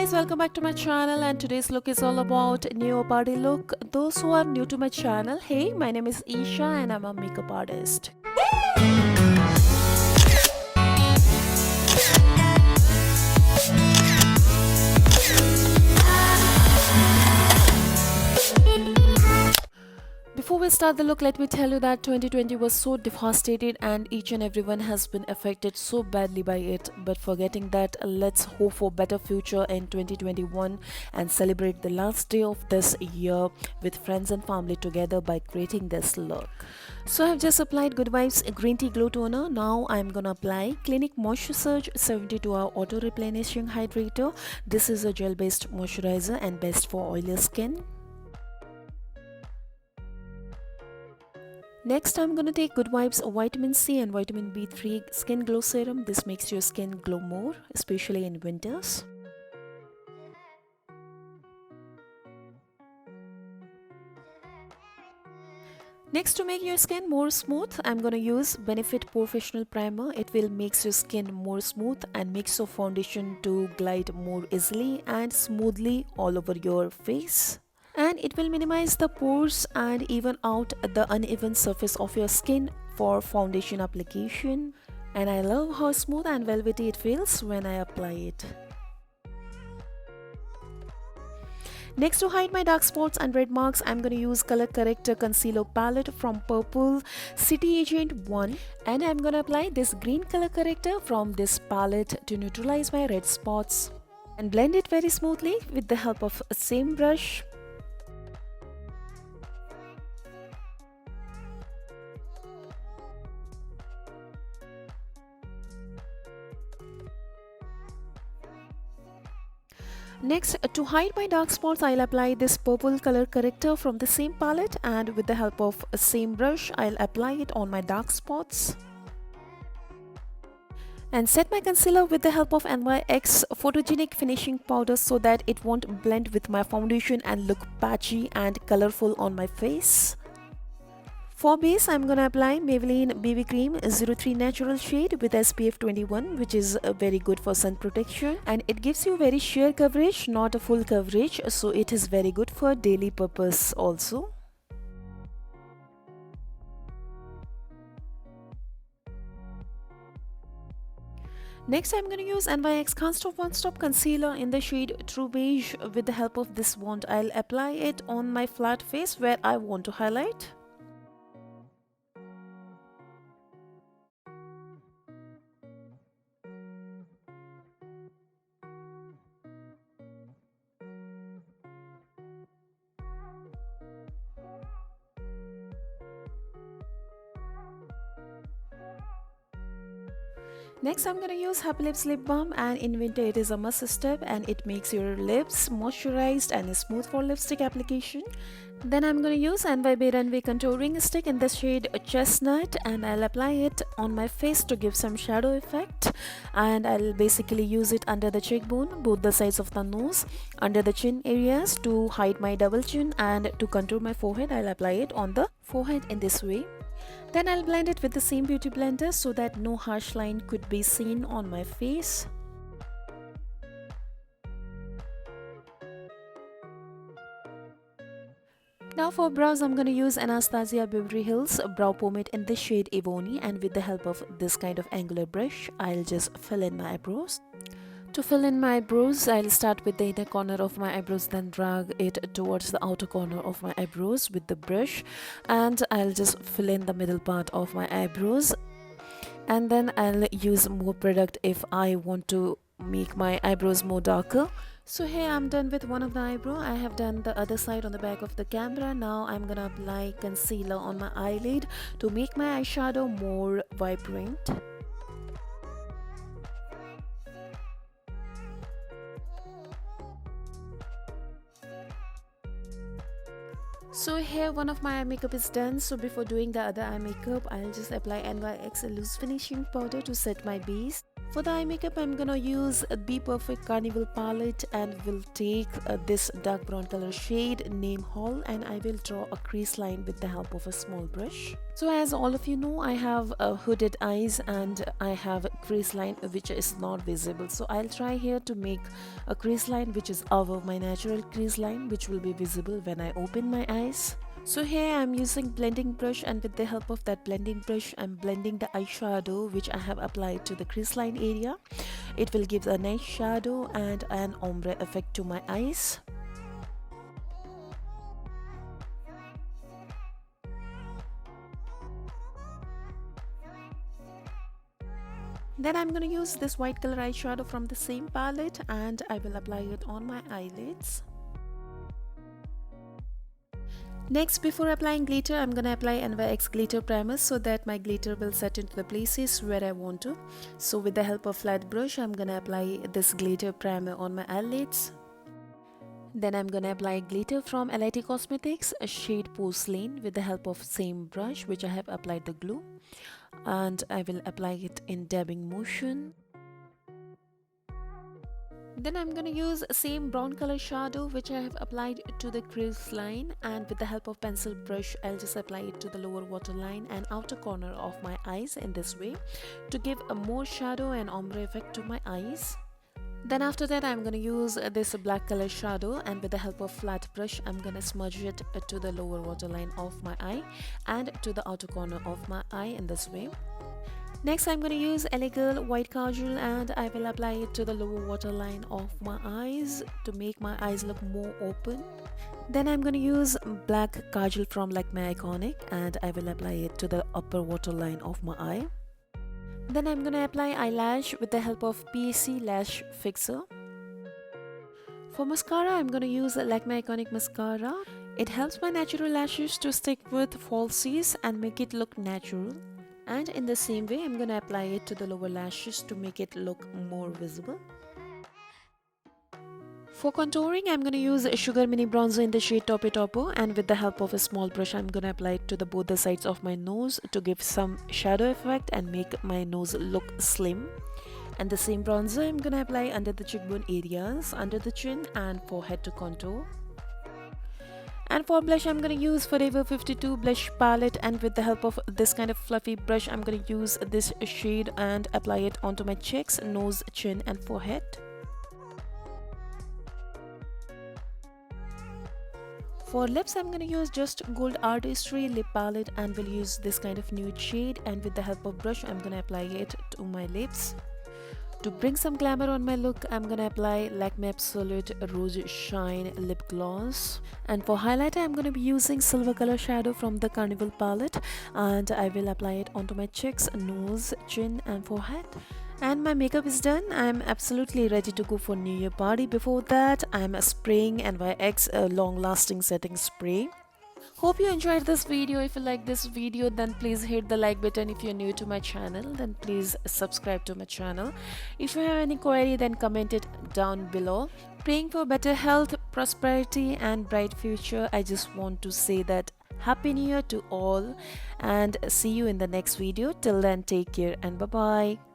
guys, welcome back to my channel, and today's look is all about new party look. Those who are new to my channel, hey, my name is Isha and I'm a makeup artist. Before we start the look, let me tell you that 2020 was so devastated and each and everyone has been affected so badly by it. But forgetting that, let's hope for better future in 2021 and celebrate the last day of this year with friends and family together by creating this look. So I've just applied Good Vibes Green Tea Glow Toner. Now I'm gonna apply Clinique Moisture Surge 72-hour Auto Replenishing Hydrator. This is a gel-based moisturizer and best for oily skin. Next, I'm gonna take Good Vibes Vitamin C and Vitamin B3 Skin Glow Serum. This makes your skin glow more, especially in winters. Next, to make your skin more smooth, I'm gonna use Benefit Professional Primer. It will make your skin more smooth and makes your foundation to glide more easily and smoothly all over your face. And it will minimize the pores and even out the uneven surface of your skin for foundation application. And I love how smooth and velvety it feels when I apply it. Next, to hide my dark spots and red marks, I'm going to use Color Corrector Concealer Palette from Purple City Agent 1. And I'm going to apply this green color corrector from this palette to neutralize my red spots. And blend it very smoothly with the help of a same brush. Next, to hide my dark spots, I'll apply this purple color corrector from the same palette, and with the help of a same brush, I'll apply it on my dark spots. And set my concealer with the help of NYX Photogenic Finishing Powder so that it won't blend with my foundation and look patchy and colorful on my face. For base, I'm gonna apply Maybelline BB Cream 03 Natural Shade with SPF 21, which is very good for sun protection, and it gives you very sheer coverage, not a full coverage, so it is very good for daily purpose also. Next, I'm going to use NYX Constop One Stop Concealer in the shade True Beige. With the help of this wand, I'll apply it on my flat face where I want to highlight. Next, I'm going to use Happy Lips Lip Balm, and in winter it is a must step and it makes your lips moisturized and smooth for lipstick application. Then I'm going to use NYB Runway Contouring Stick in the shade Chestnut, and I'll apply it on my face to give some shadow effect. And I'll basically use it under the cheekbone, both the sides of the nose, under the chin areas to hide my double chin, and to contour my forehead, I'll apply it on the forehead in this way. Then I'll blend it with the same beauty blender so that no harsh line could be seen on my face. Now for brows, I'm going to use Anastasia Beverly Hills Brow Pomade in the shade Ebony, and with the help of this kind of angular brush, I'll just fill in my eyebrows. To fill in my eyebrows, I'll start with the inner corner of my eyebrows, then drag it towards the outer corner of my eyebrows with the brush, and I'll just fill in the middle part of my eyebrows. And then I'll use more product if I want to make my eyebrows more darker. So here I'm done with one of the eyebrow. I have done the other side on the back of the camera. Now I'm gonna apply concealer on my eyelid to make my eyeshadow more vibrant. So here one of my eye makeup is done. So before doing the other eye makeup, I'll just apply NYX Loose Finishing Powder to set my base. For the eye makeup, I'm gonna use a Bperfect Carnival palette and will take this dark brown color shade name Hall, and I will draw a crease line with the help of a small brush. So as all of you know, I have hooded eyes and I have a crease line which is not visible. So I'll try here to make a crease line which is above my natural crease line, which will be visible when I open my eyes. So here I'm using blending brush, and with the help of that blending brush I'm blending the eyeshadow which I have applied to the crease line area. It will give a nice shadow and an ombre effect to my eyes. Then I'm going to use this white color eyeshadow from the same palette and I will apply it on my eyelids. Next, before applying glitter, I'm gonna apply NYX glitter primer so that my glitter will set into the places where I want to. So with the help of flat brush, I'm gonna apply this glitter primer on my eyelids. Then I'm gonna apply glitter from LIT Cosmetics, a shade Porcelain, with the help of same brush which I have applied the glue. And I will apply it in dabbing motion. Then I'm gonna use same brown color shadow which I have applied to the crease line, and with the help of pencil brush I'll just apply it to the lower waterline and outer corner of my eyes in this way to give a more shadow and ombre effect to my eyes. Then after that I'm gonna use this black color shadow, and with the help of flat brush I'm gonna smudge it to the lower waterline of my eye and to the outer corner of my eye in this way. Next, I'm going to use ekajal white kajal and I will apply it to the lower waterline of my eyes to make my eyes look more open. Then I'm going to use black kajal from Lakme Iconic and I will apply it to the upper waterline of my eye. Then I'm going to apply eyelash with the help of PAC Lash Fixer. For mascara, I'm going to use Lakme Iconic mascara. It helps my natural lashes to stick with falsies and make it look natural. And in the same way I'm gonna apply it to the lower lashes to make it look more visible. For contouring, I'm gonna use Sugar Mini Bronzer in the shade Toppe Topo, and with the help of a small brush I'm gonna apply it to both the sides of my nose to give some shadow effect and make my nose look slim. And the same bronzer I'm gonna apply under the cheekbone areas, under the chin and forehead to contour. And for blush, I'm going to use Forever 52 blush palette, and with the help of this kind of fluffy brush I'm going to use this shade and apply it onto my cheeks, nose, chin and forehead. For lips, I'm going to use just Gold Artistry lip palette and will use this kind of nude shade, and with the help of brush I'm going to apply it to my lips. To bring some glamour on my look, I'm gonna apply Lakme Absolute Rose Shine Lip Gloss. And for highlighter, I'm gonna be using silver color shadow from the Carnival palette, and I will apply it onto my cheeks, nose, chin and forehead. And my makeup is done. I'm absolutely ready to go for New Year party. Before that, I'm spraying NYX long lasting setting spray. Hope you enjoyed this video. If you like this video, then please hit the like button. If you're new to my channel, then please subscribe to my channel. If you have any query, then comment it down below. Praying for better health, prosperity and bright future. I just want to say that Happy New Year to all and see you in the next video. Till then, take care and bye bye.